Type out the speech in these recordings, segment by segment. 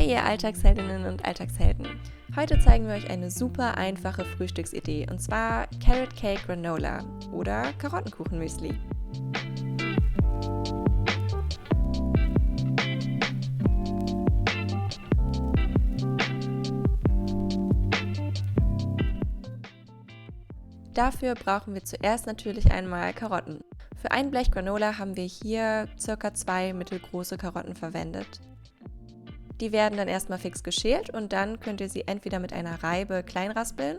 Hey ihr Alltagsheldinnen und Alltagshelden! Heute zeigen wir euch eine super einfache Frühstücksidee und zwar Carrot Cake Granola oder Karottenkuchenmüsli. Dafür brauchen wir zuerst natürlich einmal Karotten. Für ein Blech Granola haben wir hier ca. 2 mittelgroße Karotten verwendet. Die werden dann erstmal fix geschält und dann könnt ihr sie entweder mit einer Reibe klein raspeln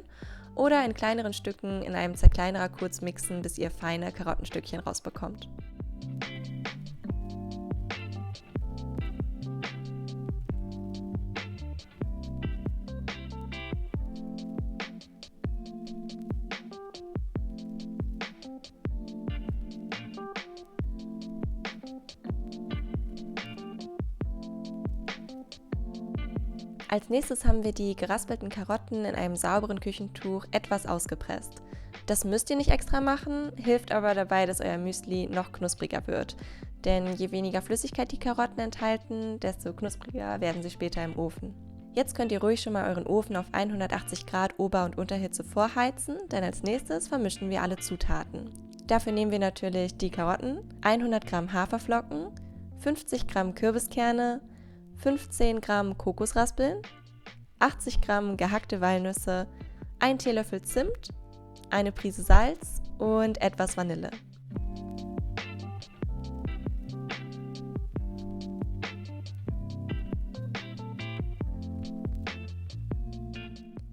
oder in kleineren Stücken in einem Zerkleinerer kurz mixen, bis ihr feine Karottenstückchen rausbekommt. Als nächstes haben wir die geraspelten Karotten in einem sauberen Küchentuch etwas ausgepresst. Das müsst ihr nicht extra machen, hilft aber dabei, dass euer Müsli noch knuspriger wird. Denn je weniger Flüssigkeit die Karotten enthalten, desto knuspriger werden sie später im Ofen. Jetzt könnt ihr ruhig schon mal euren Ofen auf 180 Grad Ober- und Unterhitze vorheizen, denn als nächstes vermischen wir alle Zutaten. Dafür nehmen wir natürlich die Karotten, 100 Gramm Haferflocken, 50 Gramm Kürbiskerne, 15 Gramm Kokosraspeln, 80 Gramm gehackte Walnüsse, 1 Teelöffel Zimt, eine Prise Salz und etwas Vanille.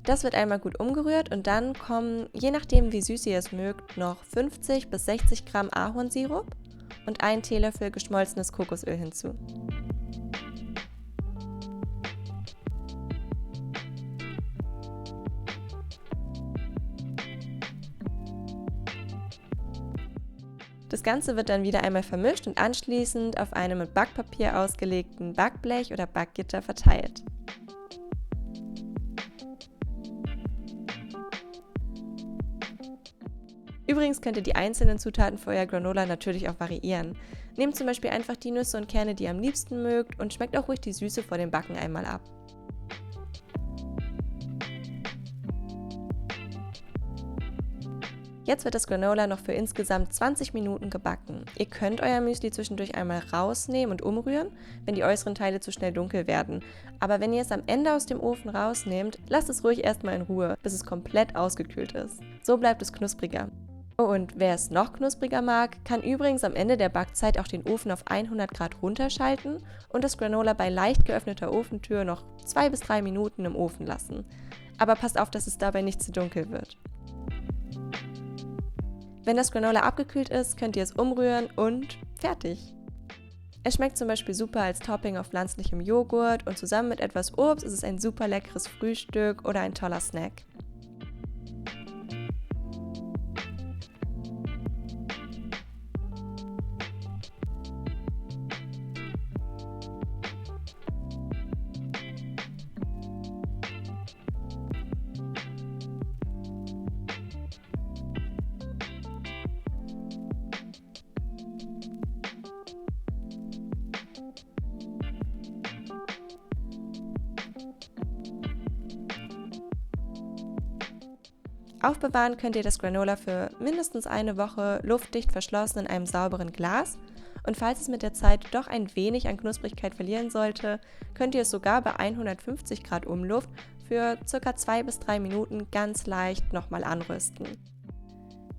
Das wird einmal gut umgerührt und dann kommen, je nachdem wie süß ihr es mögt, noch 50 bis 60 Gramm Ahornsirup und 1 Teelöffel geschmolzenes Kokosöl hinzu. Das Ganze wird dann wieder einmal vermischt und anschließend auf einem mit Backpapier ausgelegten Backblech oder Backgitter verteilt. Übrigens könnt ihr die einzelnen Zutaten für euer Granola natürlich auch variieren. Nehmt zum Beispiel einfach die Nüsse und Kerne, die ihr am liebsten mögt und schmeckt auch ruhig die Süße vor dem Backen einmal ab. Jetzt wird das Granola noch für insgesamt 20 Minuten gebacken. Ihr könnt euer Müsli zwischendurch einmal rausnehmen und umrühren, wenn die äußeren Teile zu schnell dunkel werden. Aber wenn ihr es am Ende aus dem Ofen rausnehmt, lasst es ruhig erstmal in Ruhe, bis es komplett ausgekühlt ist. So bleibt es knuspriger. Oh, und wer es noch knuspriger mag, kann übrigens am Ende der Backzeit auch den Ofen auf 100 Grad runterschalten und das Granola bei leicht geöffneter Ofentür noch 2 bis 3 Minuten im Ofen lassen. Aber passt auf, dass es dabei nicht zu dunkel wird. Wenn das Granola abgekühlt ist, könnt ihr es umrühren und fertig. Es schmeckt zum Beispiel super als Topping auf pflanzlichem Joghurt und zusammen mit etwas Obst ist es ein super leckeres Frühstück oder ein toller Snack. Aufbewahren könnt ihr das Granola für mindestens eine Woche luftdicht verschlossen in einem sauberen Glas und falls es mit der Zeit doch ein wenig an Knusprigkeit verlieren sollte, könnt ihr es sogar bei 150 Grad Umluft für ca. 2 bis 3 Minuten ganz leicht nochmal anrösten.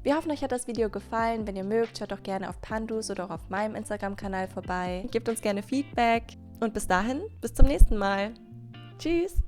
Wir hoffen, euch hat das Video gefallen. Wenn ihr mögt, schaut doch gerne auf Pandus oder auch auf meinem Instagram-Kanal vorbei. Gebt uns gerne Feedback und bis dahin, bis zum nächsten Mal. Tschüss!